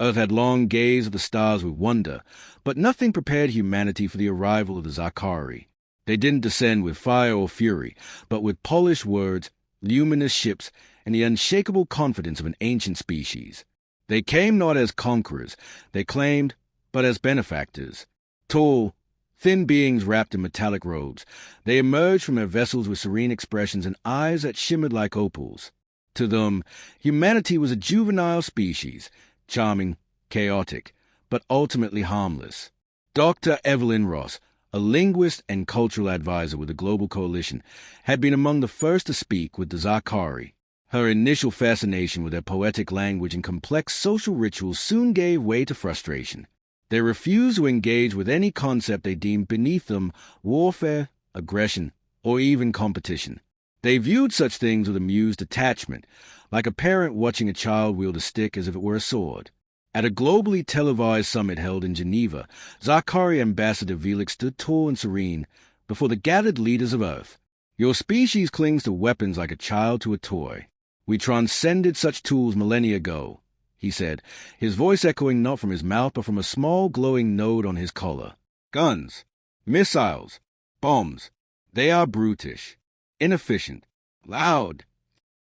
Earth had long gazed at the stars with wonder, but nothing prepared humanity for the arrival of the Zakari. They didn't descend with fire or fury, but with polished words, luminous ships, and the unshakable confidence of an ancient species. They came not as conquerors, they claimed, but as benefactors. Tall, thin beings wrapped in metallic robes, they emerged from their vessels with serene expressions and eyes that shimmered like opals. To them, humanity was a juvenile species, charming, chaotic, but ultimately harmless. Dr. Evelyn Ross, a linguist and cultural advisor with the Global Coalition, had been among the first to speak with the Zakari. Her initial fascination with their poetic language and complex social rituals soon gave way to frustration. They refused to engage with any concept they deemed beneath them: warfare, aggression, or even competition. They viewed such things with amused detachment, like a parent watching a child wield a stick as if it were a sword. At a globally televised summit held in Geneva, Zakari Ambassador Velix stood tall and serene before the gathered leaders of Earth. "Your species clings to weapons like a child to a toy. We transcended such tools millennia ago," he said, his voice echoing not from his mouth but from a small glowing node on his collar. "Guns, missiles, bombs, they are brutish, inefficient, loud."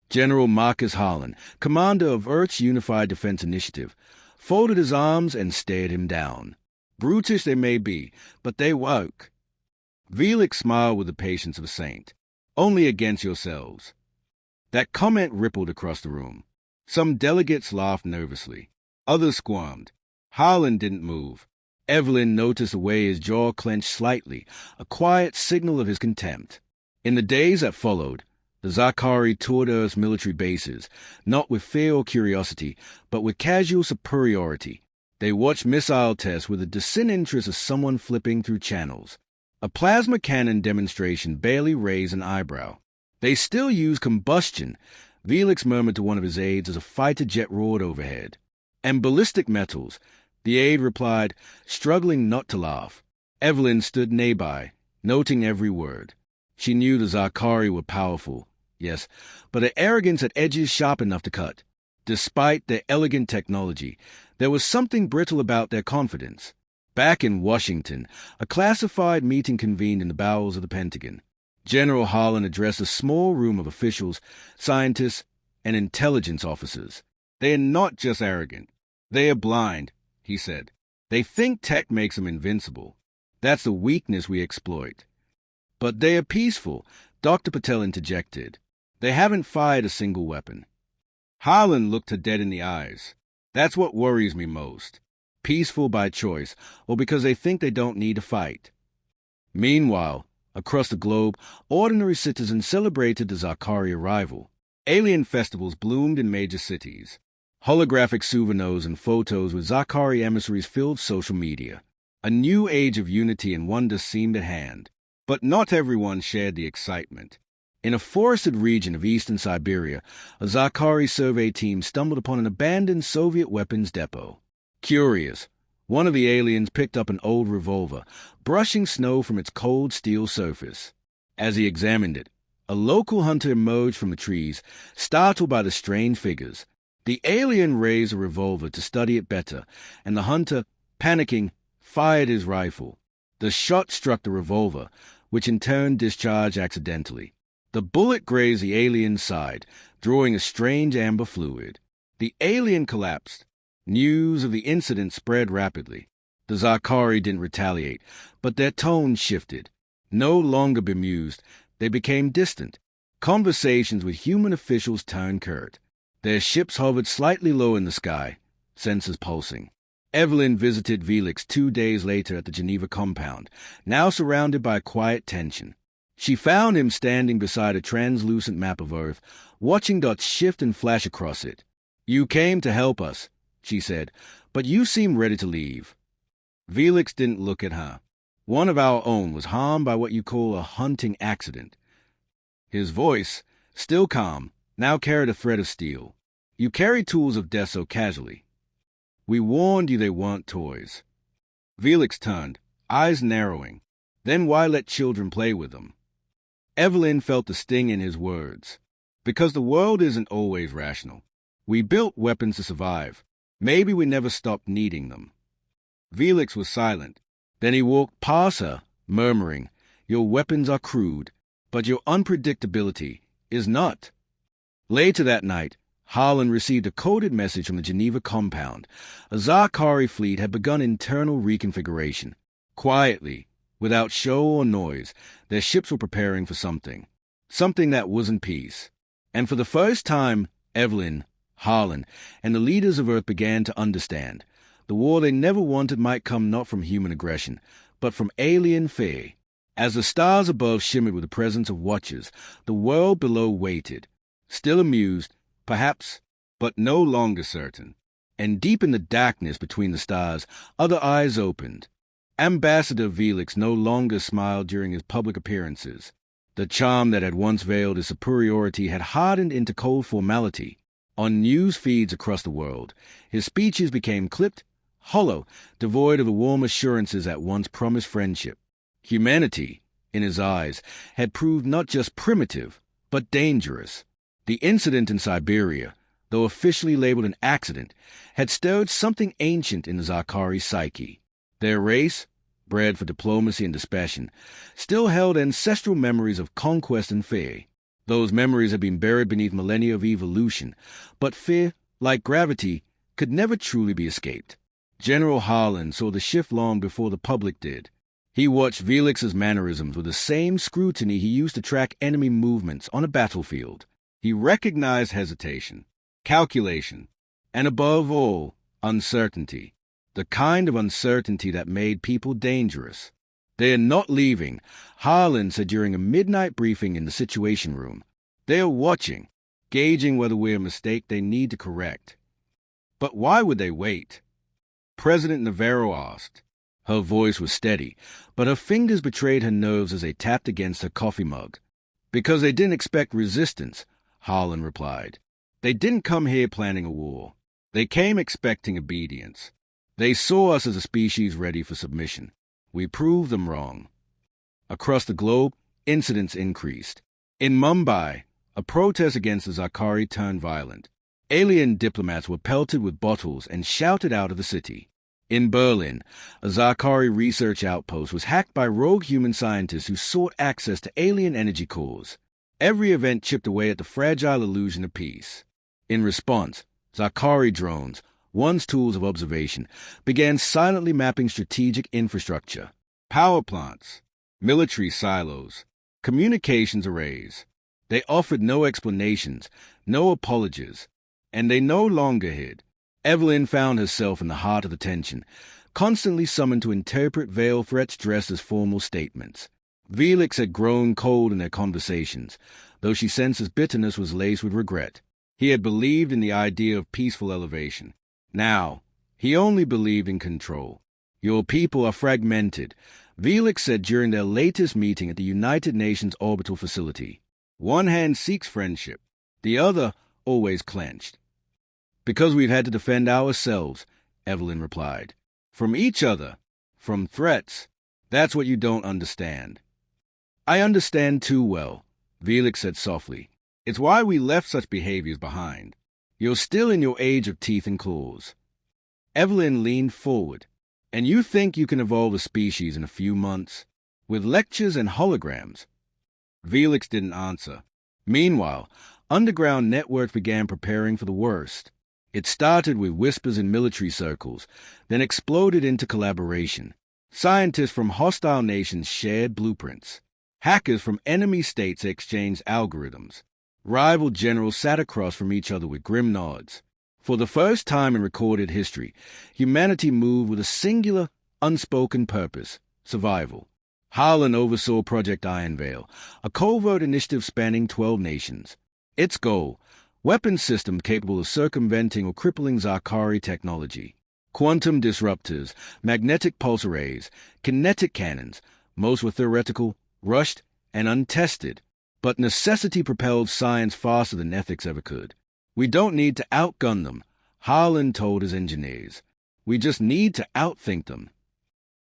General Marcus Harlan, commander of Earth's Unified Defense Initiative, folded his arms and stared him down. "Brutish they may be, but they work." Velix smiled with the patience of a saint. "Only against yourselves." That comment rippled across the room. Some delegates laughed nervously. Others squirmed. Harlan didn't move. Evelyn noticed the way his jaw clenched slightly, a quiet signal of his contempt. In the days that followed, the Zakari toured Earth's military bases, not with fear or curiosity, but with casual superiority. They watched missile tests with the disinterest of someone flipping through channels. A plasma cannon demonstration barely raised an eyebrow. "They still use combustion," Velix murmured to one of his aides as a fighter jet roared overhead. "And ballistic metals," the aide replied, struggling not to laugh. Evelyn stood nearby, noting every word. She knew the Zakari were powerful, yes, but their arrogance had edges sharp enough to cut. Despite their elegant technology, there was something brittle about their confidence. Back in Washington, a classified meeting convened in the bowels of the Pentagon. General Harlan addressed a small room of officials, scientists, and intelligence officers. "They are not just arrogant. They are blind," he said. "They think tech makes them invincible. That's the weakness we exploit." "But they are peaceful," Dr. Patel interjected. "They haven't fired a single weapon." Harlan looked her dead in the eyes. "That's what worries me most. Peaceful by choice, or because they think they don't need to fight." Meanwhile, across the globe, ordinary citizens celebrated the Zakari arrival. Alien festivals bloomed in major cities. Holographic souvenirs and photos with Zakari emissaries filled social media. A new age of unity and wonder seemed at hand. But not everyone shared the excitement. In a forested region of eastern Siberia, a Zakari survey team stumbled upon an abandoned Soviet weapons depot. Curious, one of the aliens picked up an old revolver, brushing snow from its cold steel surface. As he examined it, a local hunter emerged from the trees, startled by the strange figures. The alien raised a revolver to study it better, and the hunter, panicking, fired his rifle. The shot struck the revolver, which in turn discharged accidentally. The bullet grazed the alien's side, drawing a strange amber fluid. The alien collapsed. News of the incident spread rapidly. The Zakari didn't retaliate, but their tone shifted. No longer bemused, they became distant. Conversations with human officials turned curt. Their ships hovered slightly low in the sky, sensors pulsing. Evelyn visited Velix 2 days later at the Geneva compound, now surrounded by quiet tension. She found him standing beside a translucent map of Earth, watching dots shift and flash across it. "You came to help us," she said, "but you seem ready to leave." Velix didn't look at her. "One of our own was harmed by what you call a hunting accident." His voice, still calm, now carried a thread of steel. "You carry tools of death so casually. We warned you they weren't toys." Velix turned, eyes narrowing. "Then why let children play with them?" Evelyn felt the sting in his words. "Because the world isn't always rational. We built weapons to survive. Maybe we never stopped needing them. Felix was silent. Then he walked past her, murmuring, "Your weapons are crude, but your unpredictability is not." Later that night, Harlan received a coded message from the Geneva compound. A Zakari fleet had begun internal reconfiguration. Quietly, without show or noise, their ships were preparing for something. Something that wasn't peace. And for the first time, Evelyn, Harlan, and the leaders of Earth began to understand. The war they never wanted might come not from human aggression, but from alien fear. As the stars above shimmered with the presence of watchers, the world below waited, still amused, perhaps, but no longer certain. And deep in the darkness between the stars, other eyes opened. Ambassador Felix no longer smiled during his public appearances. The charm that had once veiled his superiority had hardened into cold formality. On news feeds across the world, his speeches became clipped, hollow, devoid of the warm assurances that once promised friendship. Humanity, in his eyes, had proved not just primitive, but dangerous. The incident in Siberia, though officially labeled an accident, had stirred something ancient in the Zakari psyche. Their race, bred for diplomacy and dispassion, still held ancestral memories of conquest and fear. Those memories had been buried beneath millennia of evolution, but fear, like gravity, could never truly be escaped. General Harlan saw the shift long before the public did. He watched Felix's mannerisms with the same scrutiny he used to track enemy movements on a battlefield. He recognized hesitation, calculation, and above all, uncertainty. The kind of uncertainty that made people dangerous. "They are not leaving," Harlan said during a midnight briefing in the Situation Room. "They are watching, gauging whether we're a mistake they need to correct." "But why would they wait?" President Navarro asked. Her voice was steady, but her fingers betrayed her nerves as they tapped against her coffee mug. "Because they didn't expect resistance," Harlan replied. "They didn't come here planning a war. They came expecting obedience. They saw us as a species ready for submission. We proved them wrong." Across the globe, incidents increased. In Mumbai, a protest against the Zakari turned violent. Alien diplomats were pelted with bottles and shouted out of the city. In Berlin, a Zakari research outpost was hacked by rogue human scientists who sought access to alien energy cores. Every event chipped away at the fragile illusion of peace. In response, Zakari drones, once tools of observation, began silently mapping strategic infrastructure, power plants, military silos, communications arrays. They offered no explanations, no apologies, and they no longer hid. Evelyn found herself in the heart of the tension, constantly summoned to interpret veiled threats dressed as formal statements. Felix had grown cold in their conversations, though she sensed his bitterness was laced with regret. He had believed in the idea of peaceful elevation. Now, he only believed in control. "Your people are fragmented," Felix said during their latest meeting at the United Nations orbital facility. "One hand seeks friendship, the other always clenched." "Because we've had to defend ourselves," Evelyn replied. "From each other, from threats. That's what you don't understand." "I understand too well," Felix said softly. "It's why we left such behaviors behind. You're still in your age of teeth and claws." Evelyn leaned forward. "And you think you can evolve a species in a few months? With lectures and holograms?" Felix didn't answer. Meanwhile, underground networks began preparing for the worst. It started with whispers in military circles, then exploded into collaboration. Scientists from hostile nations shared blueprints. Hackers from enemy states exchanged algorithms. Rival generals sat across from each other with grim nods. For the first time in recorded history, humanity moved with a singular, unspoken purpose: survival. Harlan oversaw Project Iron Veil, a covert initiative spanning 12 nations. Its goal: weapons systems capable of circumventing or crippling Zakari technology. Quantum disruptors, magnetic pulse arrays, kinetic cannons. Most were theoretical, rushed, and untested. But necessity propelled science faster than ethics ever could. "We don't need to outgun them," Harlan told his engineers. "We just need to outthink them."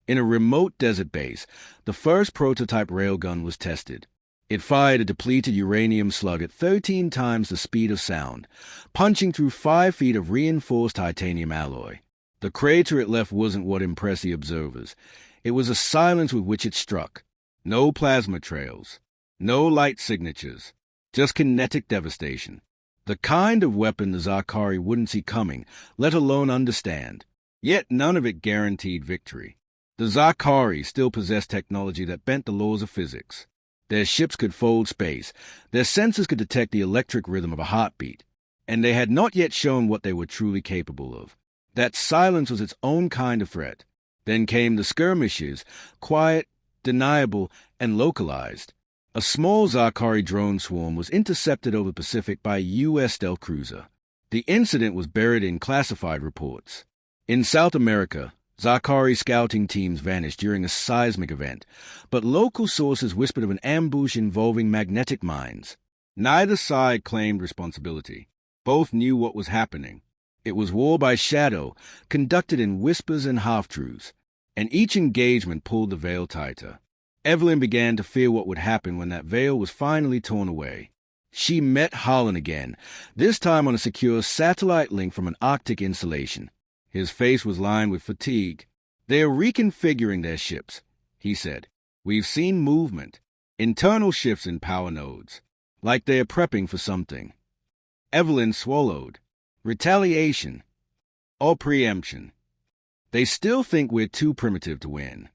In a remote desert base, the first prototype railgun was tested. It fired a depleted uranium slug at 13 times the speed of sound, punching through 5 feet of reinforced titanium alloy. The crater it left wasn't what impressed the observers. It was the silence with which it struck. No plasma trails, no light signatures, just kinetic devastation. The kind of weapon the Zakari wouldn't see coming, let alone understand. Yet none of it guaranteed victory. The Zakari still possessed technology that bent the laws of physics. Their ships could fold space, their sensors could detect the electric rhythm of a heartbeat, and they had not yet shown what they were truly capable of. That silence was its own kind of threat. Then came the skirmishes, quiet, deniable, and localized. A small Zakari drone swarm was intercepted over the Pacific by a U.S. stealth cruiser. The incident was buried in classified reports. In South America, Zakari scouting teams vanished during a seismic event, but local sources whispered of an ambush involving magnetic mines. Neither side claimed responsibility. Both knew what was happening. It was war by shadow, conducted in whispers and half-truths, and each engagement pulled the veil tighter. Evelyn began to fear what would happen when that veil was finally torn away. She met Harlan again, this time on a secure satellite link from an Arctic installation. His face was lined with fatigue. "They are reconfiguring their ships," he said. "We've seen movement, internal shifts in power nodes, like they are prepping for something." Evelyn swallowed. Retaliation. Or preemption. "They still think we're too primitive to win."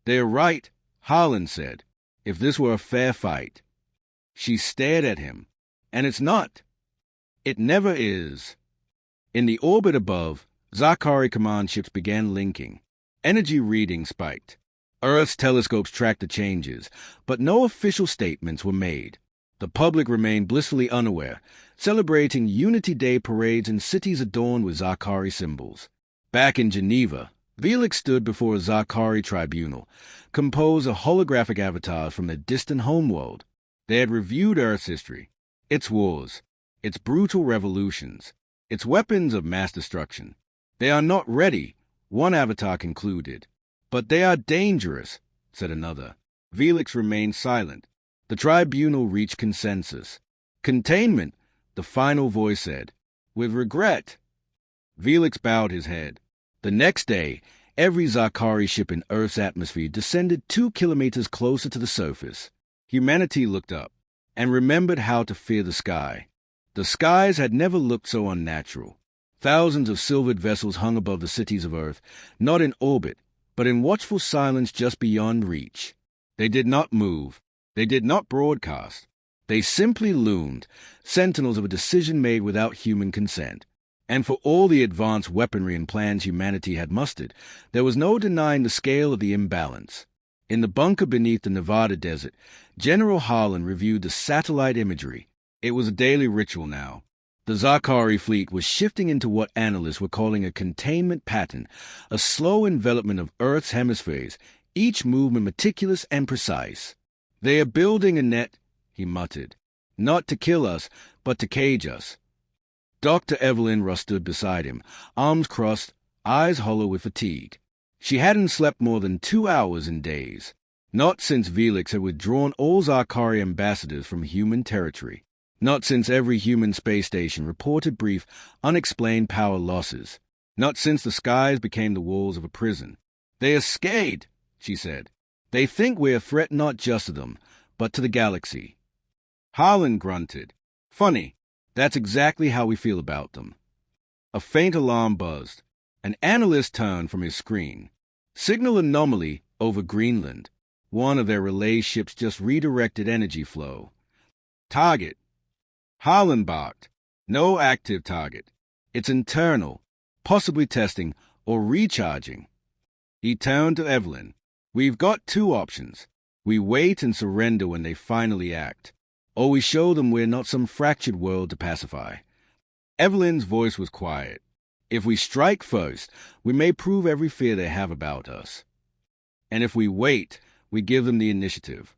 "They're right," Harlan said. "If this were a fair fight." She stared at him. "And it's not. It never is." In the orbit above, Zakari command ships began linking. Energy readings spiked. Earth's telescopes tracked the changes, but no official statements were made. The public remained blissfully unaware, celebrating Unity Day parades in cities adorned with Zakari symbols. Back in Geneva, Felix stood before a Zakari tribunal, composed of holographic avatars from their distant homeworld. They had reviewed Earth's history, its wars, its brutal revolutions, its weapons of mass destruction. "They are not ready," one avatar concluded. "But they are dangerous," said another. Felix remained silent. The tribunal reached consensus. "Containment," the final voice said. "With regret." Felix bowed his head. The next day, every Zakari ship in Earth's atmosphere descended 2 kilometers closer to the surface. Humanity looked up and remembered how to fear the sky. The skies had never looked so unnatural. Thousands of silvered vessels hung above the cities of Earth, not in orbit, but in watchful silence just beyond reach. They did not move. They did not broadcast. They simply loomed, sentinels of a decision made without human consent. And for all the advanced weaponry and plans humanity had mustered, there was no denying the scale of the imbalance. In the bunker beneath the Nevada desert, General Harlan reviewed the satellite imagery. It was a daily ritual now. The Zakari fleet was shifting into what analysts were calling a containment pattern, a slow envelopment of Earth's hemispheres, each movement meticulous and precise. "They are building a net," he muttered, "not to kill us, but to cage us." Dr. Evelyn Russ stood beside him, arms crossed, eyes hollow with fatigue. She hadn't slept more than 2 hours in days, not since Felix had withdrawn all Zakari ambassadors from human territory. Not since every human space station reported brief, unexplained power losses. Not since the skies became the walls of a prison. "They are scared," she said. "They think we're a threat not just to them, but to the galaxy." Harlan grunted. "Funny, that's exactly how we feel about them." A faint alarm buzzed. An analyst turned from his screen. "Signal anomaly over Greenland." One of their relay ships just redirected energy flow. "Target." Harlan barked. "No active target. It's internal, possibly testing or recharging." He turned to Evelyn. "We've got 2 options. We wait and surrender when they finally act, or we show them we're not some fractured world to pacify." Evelyn's voice was quiet. "If we strike first, we may prove every fear they have about us. And if we wait, we give them the initiative."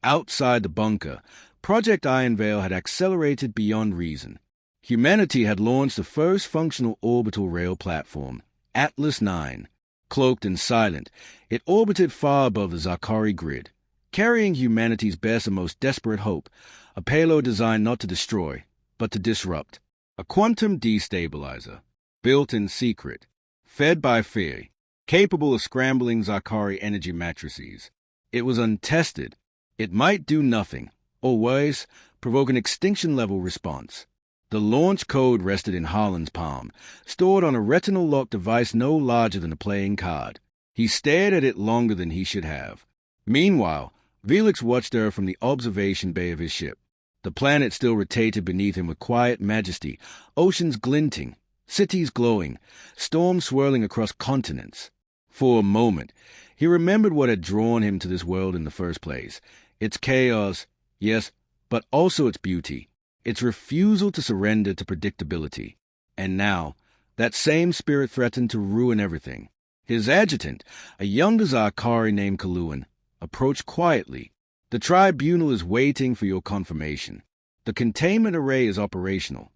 Outside the bunker, Project Iron Veil had accelerated beyond reason. Humanity had launched the first functional orbital rail platform, Atlas 9. Cloaked and silent, it orbited far above the Zakari grid. carrying humanity's best and most desperate hope, a payload designed not to destroy, but to disrupt. A quantum destabilizer, built in secret, fed by fear, capable of scrambling Zakari energy matrices. It was untested. It might do nothing, or worse, provoke an extinction-level response. The launch code rested in Harlan's palm, stored on a retinal-locked device no larger than a playing card. He stared at it longer than he should have. Meanwhile, Felix watched her from the observation bay of his ship. The planet still rotated beneath him with quiet majesty, oceans glinting, cities glowing, storms swirling across continents. For a moment, he remembered what had drawn him to this world in the first place. Its chaos, yes, but also its beauty. Its refusal to surrender to predictability. And now, that same spirit threatened to ruin everything. His adjutant, a young Zakari named Kaluan, approached quietly. The tribunal is waiting for your confirmation. The containment array is operational.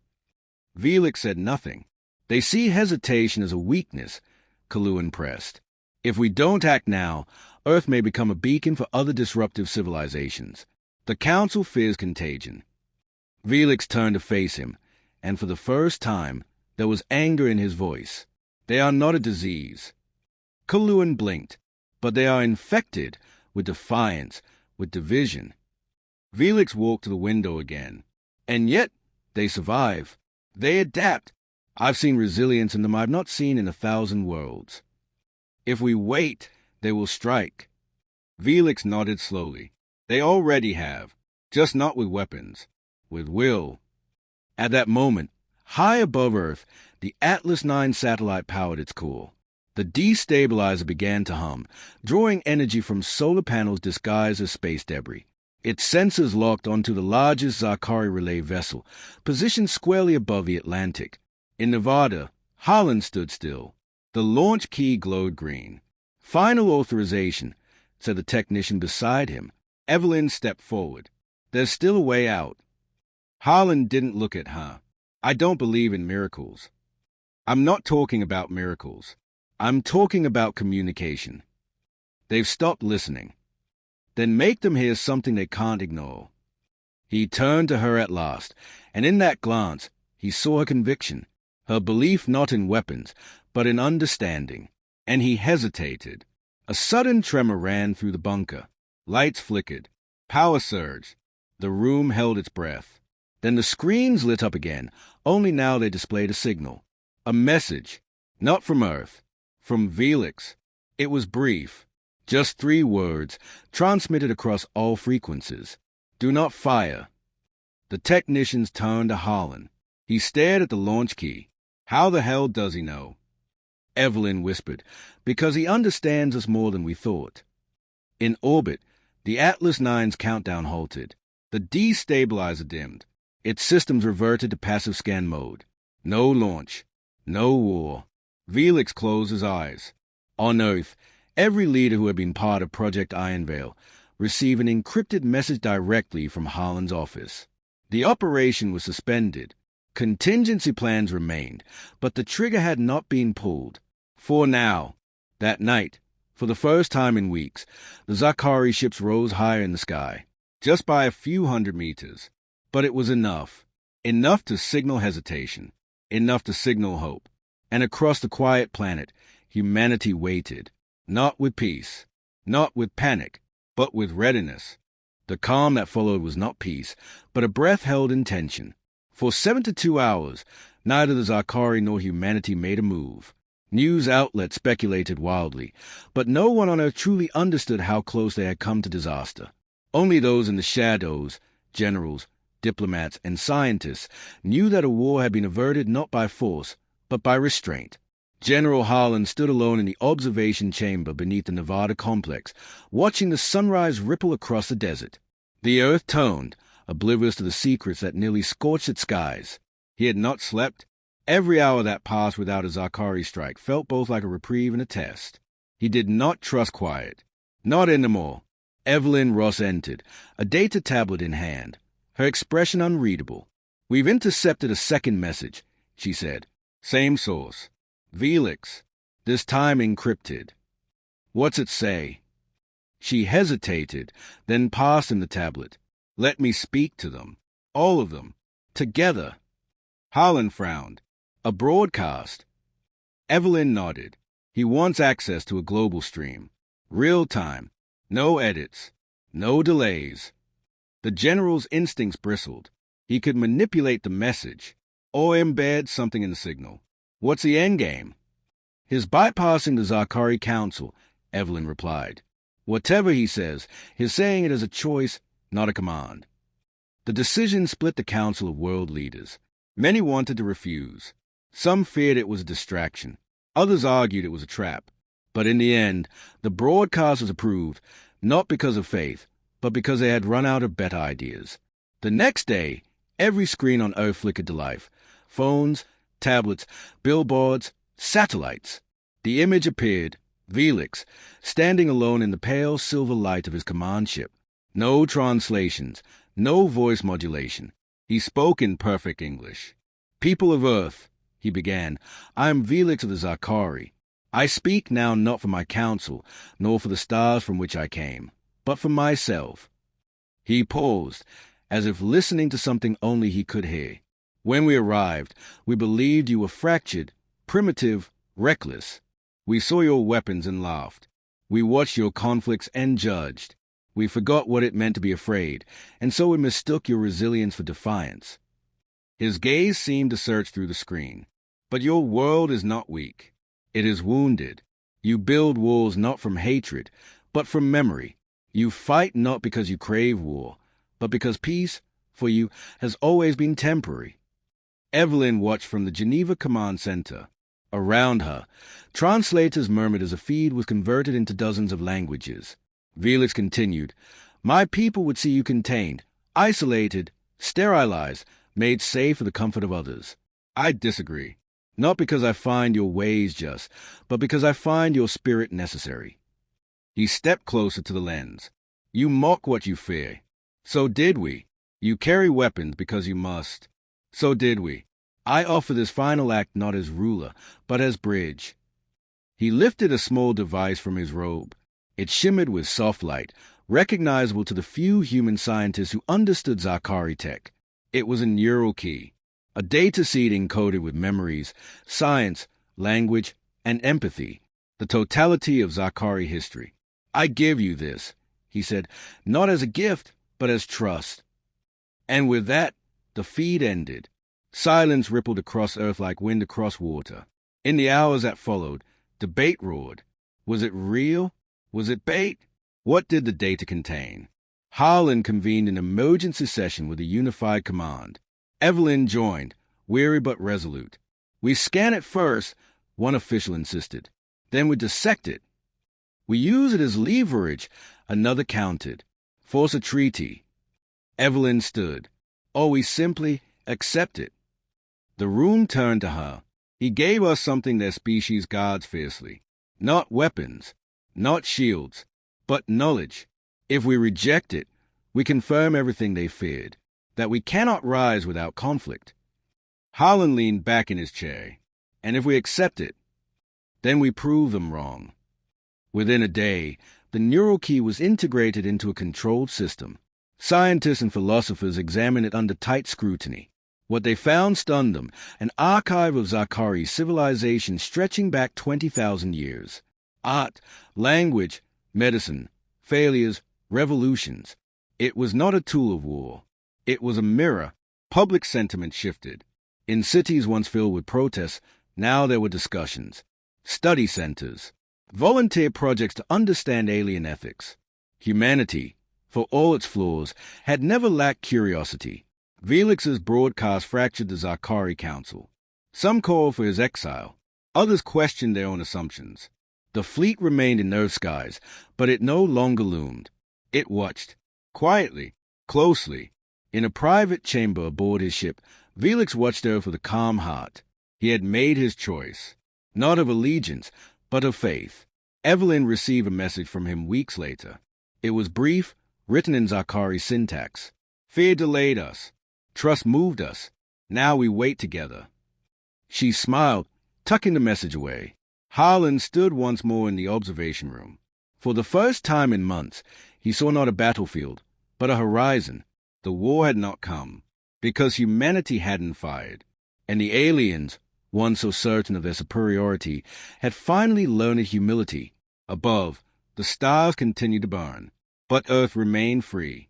Felix said nothing. They see hesitation as a weakness, Kaluan pressed. If we don't act now, Earth may become a beacon for other disruptive civilizations. The Council fears contagion. Felix turned to face him, and for the first time, there was anger in his voice. They are not a disease. Kaluan blinked, but they are infected with defiance, with division. Felix walked to the window again. And yet, they survive. They adapt. I've seen resilience in them I've not seen in 1,000 worlds. If we wait, they will strike. Felix nodded slowly. They already have, just not with weapons. With will. At that moment, high above Earth, the Atlas 9 satellite powered its core. The destabilizer began to hum, drawing energy from solar panels disguised as space debris. Its sensors locked onto the largest Zakari relay vessel, positioned squarely above the Atlantic. In Nevada, Harlan stood still. The launch key glowed green. Final authorization, said the technician beside him. Evelyn stepped forward. There's still a way out. Harlan didn't look at her. I don't believe in miracles. I'm not talking about miracles. I'm talking about communication. They've stopped listening. Then make them hear something they can't ignore. He turned to her at last, and in that glance, he saw her conviction, her belief not in weapons, but in understanding. And he hesitated. A sudden tremor ran through the bunker. Lights flickered. Power surged. The room held its breath. Then the screens lit up again, only now they displayed a signal. A message. Not from Earth. From Felix. It was brief. Just 3 words, transmitted across all frequencies. Do not fire. The technicians turned to Harlan. He stared at the launch key. How the hell does he know? Evelyn whispered, because he understands us more than we thought. In orbit, the Atlas 9's countdown halted. The destabilizer dimmed. Its systems reverted to passive scan mode. No launch. No war. Felix closed his eyes. On Earth, every leader who had been part of Project Ironveil received an encrypted message directly from Harlan's office. The operation was suspended. Contingency plans remained, but the trigger had not been pulled. For now, that night, for the first time in weeks, the Zakari ships rose higher in the sky, just by a few hundred meters. But it was enough. Enough to signal hesitation. Enough to signal hope. And across the quiet planet, humanity waited. Not with peace. Not with panic. But with readiness. The calm that followed was not peace, but a breath held in tension. For 72 hours, neither the Zakari nor humanity made a move. News outlets speculated wildly, but no one on Earth truly understood how close they had come to disaster. Only those in the shadows, generals, diplomats, and scientists knew that a war had been averted not by force, but by restraint. General Harlan stood alone in the observation chamber beneath the Nevada complex, watching the sunrise ripple across the desert. The Earth toned, oblivious to the secrets that nearly scorched its skies. He had not slept. Every hour that passed without a Zakari strike felt both like a reprieve and a test. He did not trust quiet. Not anymore. Evelyn Ross entered, a data tablet in hand, her expression unreadable. We've intercepted a second message, she said. Same source. Felix. This time encrypted. What's it say? She hesitated, then passed him the tablet. Let me speak to them. All of them. Together. Harlan frowned. A broadcast. Evelyn nodded. He wants access to a global stream. Real time. No edits. No delays. The general's instincts bristled. He could manipulate the message, or embed something in the signal. What's the endgame? His bypassing the Zakari Council, Evelyn replied. Whatever he says, he's saying it as a choice, not a command. The decision split the Council of World Leaders. Many wanted to refuse. Some feared it was a distraction. Others argued it was a trap. But in the end, the broadcast was approved, not because of faith, but because they had run out of better ideas. The next day, every screen on Earth flickered to life. Phones, tablets, billboards, satellites. The image appeared, Velix, standing alone in the pale silver light of his command ship. No translations, no voice modulation. He spoke in perfect English. People of Earth, he began, I am Velix of the Zakari. I speak now not for my council, nor for the stars from which I came, but for myself. He paused, as if listening to something only he could hear. When we arrived, we believed you were fractured, primitive, reckless. We saw your weapons and laughed. We watched your conflicts and judged. We forgot what it meant to be afraid, and so we mistook your resilience for defiance. His gaze seemed to search through the screen. But your world is not weak. It is wounded. You build walls not from hatred, but from memory. You fight not because you crave war, but because peace, for you, has always been temporary. Evelyn watched from the Geneva Command Center. Around her, translators murmured as a feed was converted into dozens of languages. Velix continued, My people would see you contained, isolated, sterilized, made safe for the comfort of others. I disagree. Not because I find your ways just, but because I find your spirit necessary. He stepped closer to the lens. You mock what you fear. So did we. You carry weapons because you must. So did we. I offer this final act not as ruler, but as bridge. He lifted a small device from his robe. It shimmered with soft light, recognizable to the few human scientists who understood Zakari tech. It was a neural key, a data seed encoded with memories, science, language, and empathy, the totality of Zakari history. I give you this, he said, not as a gift, but as trust. And with that, the feed ended. Silence rippled across Earth like wind across water. In the hours that followed, debate roared. Was it real? Was it bait? What did the data contain? Harlan convened an emergency session with a unified command. Evelyn joined, weary but resolute. We scan it first, one official insisted. Then we dissect it. We use it as leverage, another countered. Force a treaty. Evelyn stood. Or we simply accept it. The room turned to her. He gave us something their species guards fiercely. Not weapons, not shields, but knowledge. If we reject it, we confirm everything they feared, that we cannot rise without conflict. Harlan leaned back in his chair. And if we accept it, then we prove them wrong. Within a day, the neural key was integrated into a controlled system. Scientists and philosophers examined it under tight scrutiny. What they found stunned them, an archive of Zakari civilization stretching back 20,000 years. Art, language, medicine, failures, revolutions. It was not a tool of war. It was a mirror. Public sentiment shifted. In cities once filled with protests, now there were discussions. Study centers. Volunteer projects to understand alien ethics. Humanity, for all its flaws, had never lacked curiosity. Velix's broadcast fractured the Zakari Council. Some called for his exile. Others questioned their own assumptions. The fleet remained in Earth skies, but it no longer loomed. It watched. Quietly, closely. In a private chamber aboard his ship, Velix watched Earth with a calm heart. He had made his choice. Not of allegiance, but of faith. Evelyn received a message from him weeks later. It was brief, written in Zakari syntax. Fear delayed us. Trust moved us. Now we wait together. She smiled, tucking the message away. Harlan stood once more in the observation room. For the first time in months, he saw not a battlefield, but a horizon. The war had not come, because humanity hadn't fired, and the aliens, once so certain of their superiority, had finally learned humility. Above, the stars continued to burn, but Earth remained free.